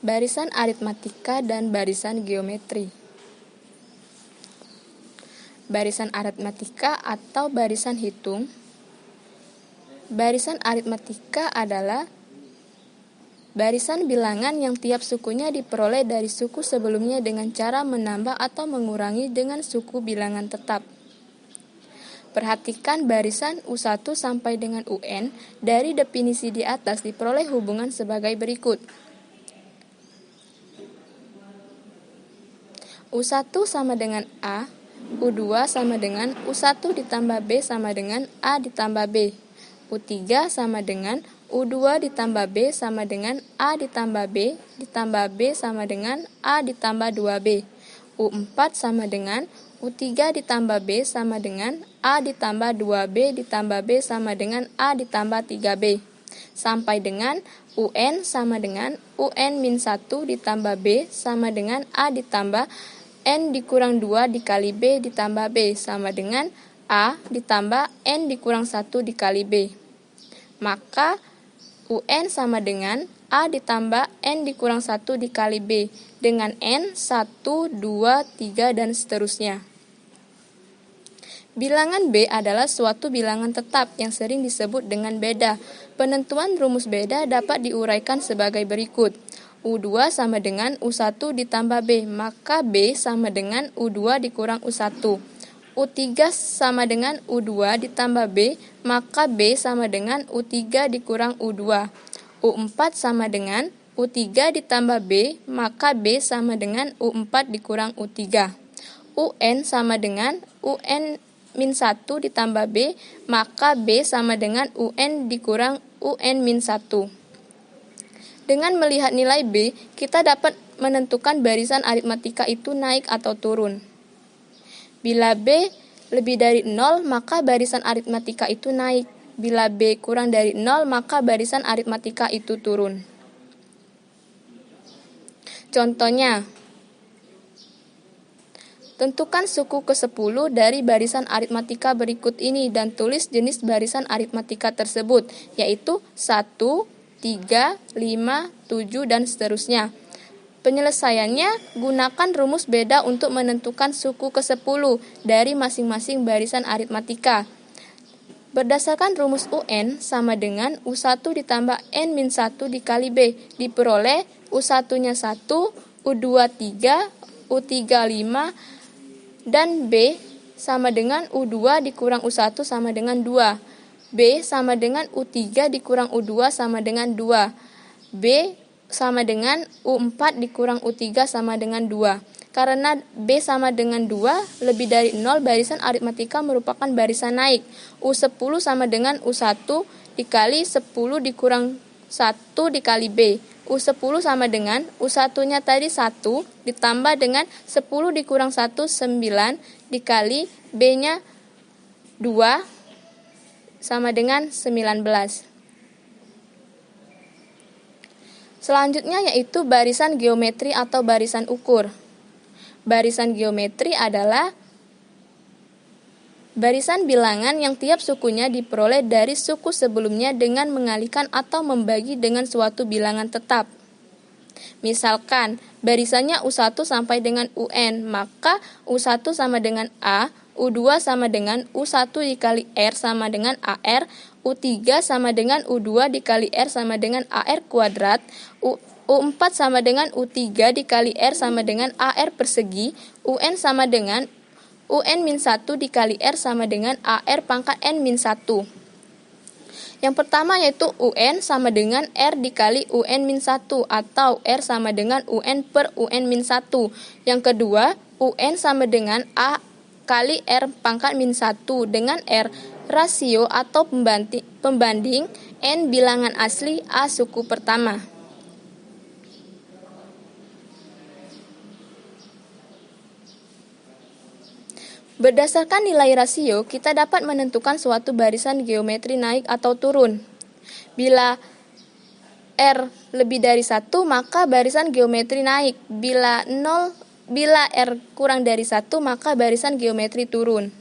Barisan aritmatika dan barisan geometri. Barisan aritmatika atau barisan hitung. Barisan aritmatika adalah barisan bilangan yang tiap sukunya diperoleh dari suku sebelumnya dengan cara menambah atau mengurangi dengan suku bilangan tetap. Perhatikan barisan U1 sampai dengan UN dari definisi di atas diperoleh hubungan sebagai berikut. U1 sama dengan A, U2 sama dengan U1 ditambah B sama dengan A ditambah B. U3 sama dengan U2 ditambah B sama dengan A ditambah B ditambah B sama dengan A ditambah 2B. U4 sama dengan U3 ditambah B sama dengan A ditambah 2B ditambah B sama dengan A ditambah 3B. Sampai dengan UN sama dengan UN-1 ditambah B sama dengan A ditambah N dikurang 2 dikali B ditambah B sama dengan A ditambah N dikurang 1 dikali B. Maka UN sama dengan A ditambah N dikurang 1 dikali B dengan N 1, 2, 3, dan seterusnya. Bilangan B adalah suatu bilangan tetap yang sering disebut dengan beda. Penentuan rumus beda dapat diuraikan sebagai berikut. U2 sama dengan U1 ditambah B, maka B sama dengan U2 dikurang U1. U3 sama dengan U2 ditambah B, maka B sama dengan U3 dikurang U2. U4 sama dengan U3 ditambah B, maka B sama dengan U4 dikurang U3. UN sama dengan UN-1 ditambah B, maka B sama dengan UN dikurang UN-1. Dengan melihat nilai B, kita dapat menentukan barisan aritmatika itu naik atau turun. Bila B lebih dari 0, maka barisan aritmatika itu naik. Bila B kurang dari 0, maka barisan aritmatika itu turun. Contohnya, tentukan suku ke-10 dari barisan aritmatika berikut ini dan tulis jenis barisan aritmatika tersebut, yaitu 1, 3, 5, 7, dan seterusnya. Penyelesaiannya, gunakan rumus beda untuk menentukan suku ke-10 dari masing-masing barisan aritmatika. Berdasarkan rumus UN sama dengan U1 ditambah N-1 dikali B, diperoleh U1-nya 1, U2 3, U3 5, dan B sama dengan U2 dikurang U1 sama dengan 2. B sama dengan U3 dikurang U2 sama dengan 2. B sama dengan U4 dikurang U3 sama dengan 2. Karena B sama dengan 2 lebih dari 0, barisan aritmatika merupakan barisan naik. U10 sama dengan U1 dikali 10 dikurang 1 dikali B. U10 sama dengan U1-nya tadi 1 ditambah dengan 10 dikurang 1, 9 dikali B-nya 2 sama dengan 19. Selanjutnya yaitu barisan geometri atau barisan ukur. Barisan geometri adalah barisan bilangan yang tiap sukunya diperoleh dari suku sebelumnya dengan mengalihkan atau membagi dengan suatu bilangan tetap. Misalkan, barisannya U1 sampai dengan UN, maka U1 sama dengan A, U2 sama dengan U1 dikali R sama dengan AR, U3 sama dengan U2 dikali R sama dengan AR kuadrat, U4 sama dengan U3 dikali R sama dengan AR persegi, UN sama dengan UN-1 dikali R sama dengan AR pangkat N-1. Yang pertama yaitu UN sama dengan R dikali UN-1 atau R sama dengan UN per UN-1. Yang kedua, UN sama dengan A kali R pangkat -1 dengan R rasio atau pembanding N bilangan asli A suku pertama. Berdasarkan nilai rasio, kita dapat menentukan suatu barisan geometri naik atau turun. Bila R lebih dari 1, maka barisan geometri naik. Bila R kurang dari 1, maka barisan geometri turun.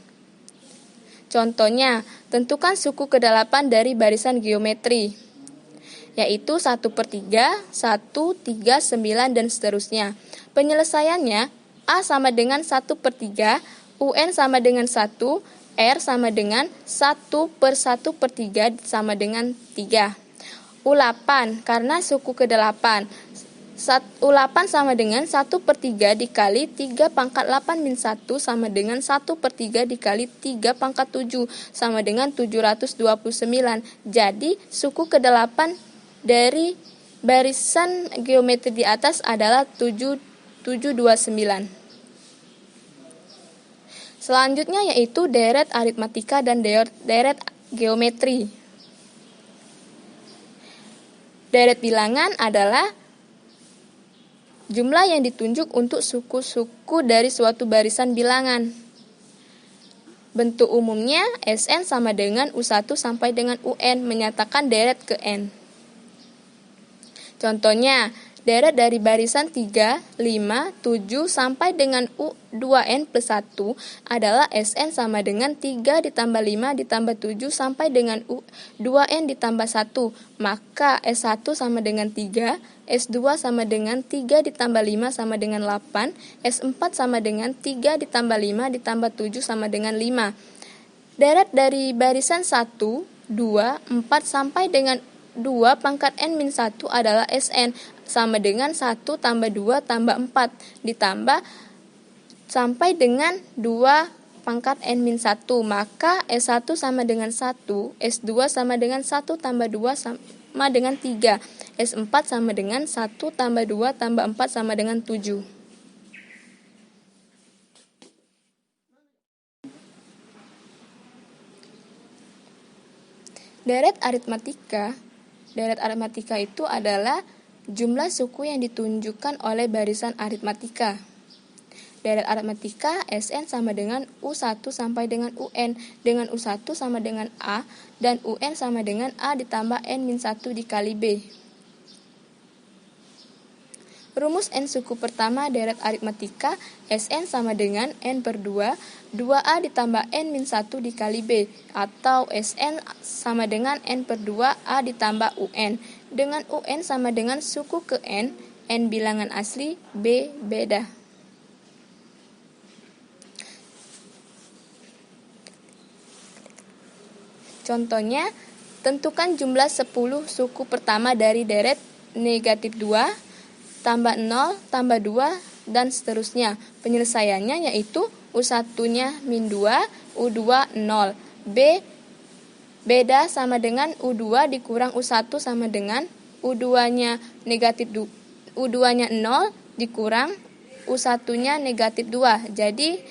Contohnya, tentukan suku ke-8 dari barisan geometri. yaitu 1/3, 1, 3, 9, dan seterusnya. Penyelesaiannya, A sama dengan 1/3, UN sama dengan 1, R sama dengan 1/1/3 sama dengan 3. U8, karena suku ke-8. U8 sama dengan 1/3 dikali 3 pangkat 8 min 1 sama dengan 1/3 dikali 3 pangkat 7 sama dengan 729. Jadi suku ke-8 dari barisan geometri di atas adalah 729. Selanjutnya yaitu deret aritmatika dan deret geometri. Deret bilangan adalah jumlah yang ditunjuk untuk suku-suku dari suatu barisan bilangan. Bentuk umumnya Sn sama dengan U1 sampai dengan UN, menyatakan deret ke N. Contohnya, deret dari barisan 3, 5, 7 sampai dengan U2N plus 1 adalah Sn sama dengan 3 ditambah 5 ditambah 7 sampai dengan U2N ditambah 1. Maka S1 sama dengan 3, S2 sama dengan 3 ditambah 5 sama dengan 8, S4 sama dengan 3 ditambah 5 ditambah 7 sama dengan 5. Deret dari barisan 1, 2, 4 sampai dengan 2 pangkat N-1 adalah Sn sama dengan 1 tambah 2 tambah 4 ditambah sampai dengan 2 pangkat N-1. Maka S1 sama dengan 1, S2 sama dengan 1 tambah 2 sama dengan 3, S4 sama dengan 1 tambah 2 tambah 4 sama dengan 7. Deret aritmatika itu adalah jumlah suku yang ditunjukkan oleh barisan aritmatika. Deret aritmatika Sn sama dengan U1 sampai dengan UN, dengan U1 sama dengan A, dan UN sama dengan A ditambah N-1 dikali B. Rumus N suku pertama deret aritmatika Sn sama dengan N/2, 2A ditambah N-1 dikali B, atau Sn sama dengan N/2 A ditambah UN, dengan UN sama dengan suku ke N, N bilangan asli, B beda. Contohnya, tentukan jumlah 10 suku pertama dari deret negatif 2, tambah 0, tambah 2, dan seterusnya. Penyelesaiannya yaitu U1-nya min 2, U2 0. B beda sama dengan U2 dikurang U1 sama dengan U2-nya negatif U2-nya 0 dikurang U1-nya negatif 2. Jadi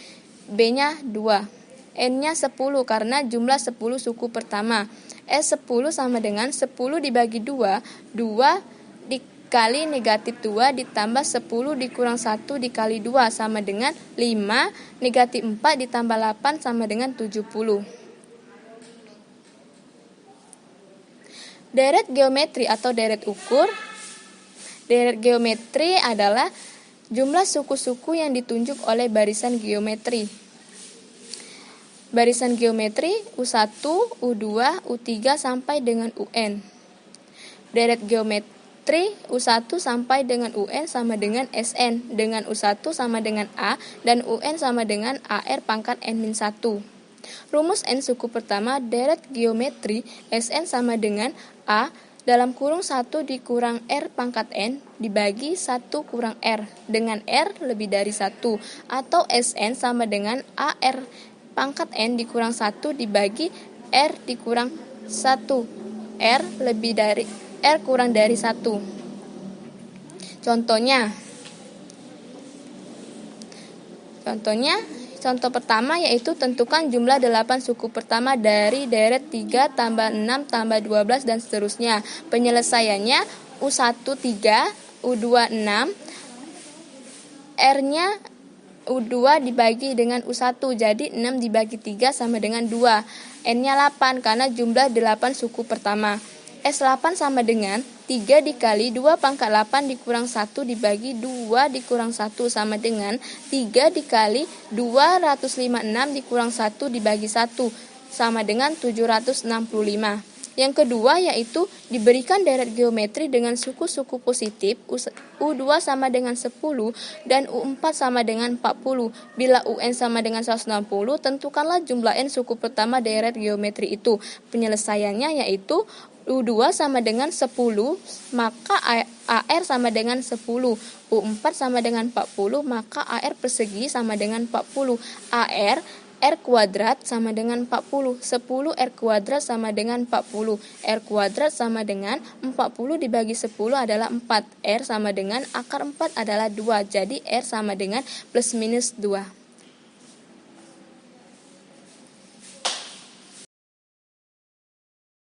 B-nya 2. N-nya 10 karena jumlah 10 suku pertama. S10 sama dengan 10 dibagi 2, 2 dikali negatif 2 ditambah 10 dikurang 1 dikali 2 sama dengan 5, negatif 4 ditambah 8 sama dengan 70. Deret geometri atau deret ukur. Deret geometri adalah jumlah suku-suku yang ditunjuk oleh barisan geometri. Barisan geometri U1, U2, U3 sampai dengan UN. Deret geometri U1 sampai dengan UN sama dengan Sn, dengan U1 sama dengan A, dan UN sama dengan AR pangkat N-1. Rumus N suku pertama deret geometri Sn sama dengan A dalam kurung 1 dikurang R pangkat N dibagi 1 kurang R, dengan R lebih dari 1, atau Sn sama dengan AR pangkat N dikurang 1 dibagi R dikurang 1, R lebih dari R kurang dari 1. Contoh pertama yaitu tentukan jumlah 8 suku pertama dari deret 3 tambah 6 tambah 12 dan seterusnya. Penyelesaiannya U1 3, U2 6, R-nya U2 dibagi dengan U1, jadi 6 dibagi 3 sama dengan 2. N-nya 8 karena jumlah 8 suku pertama. S8 sama dengan 3 dikali 2 pangkat 8 dikurang 1 dibagi 2 dikurang 1 sama dengan 3 dikali 256 dikurang 1 dibagi 1 sama dengan 765. Yang kedua yaitu diberikan deret geometri dengan suku-suku positif U2 sama dengan 10 dan U4 sama dengan 40. Bila UN sama dengan 160, tentukanlah jumlah N suku pertama deret geometri itu. Penyelesaiannya yaitu U2 sama dengan 10, maka AR sama dengan 10. U4 sama dengan 40, maka AR persegi sama dengan 40. AR R kuadrat sama dengan 40. 10 R kuadrat sama dengan 40. R kuadrat sama dengan 40 dibagi 10 adalah 4. R sama dengan akar 4 adalah 2. Jadi R sama dengan plus minus 2.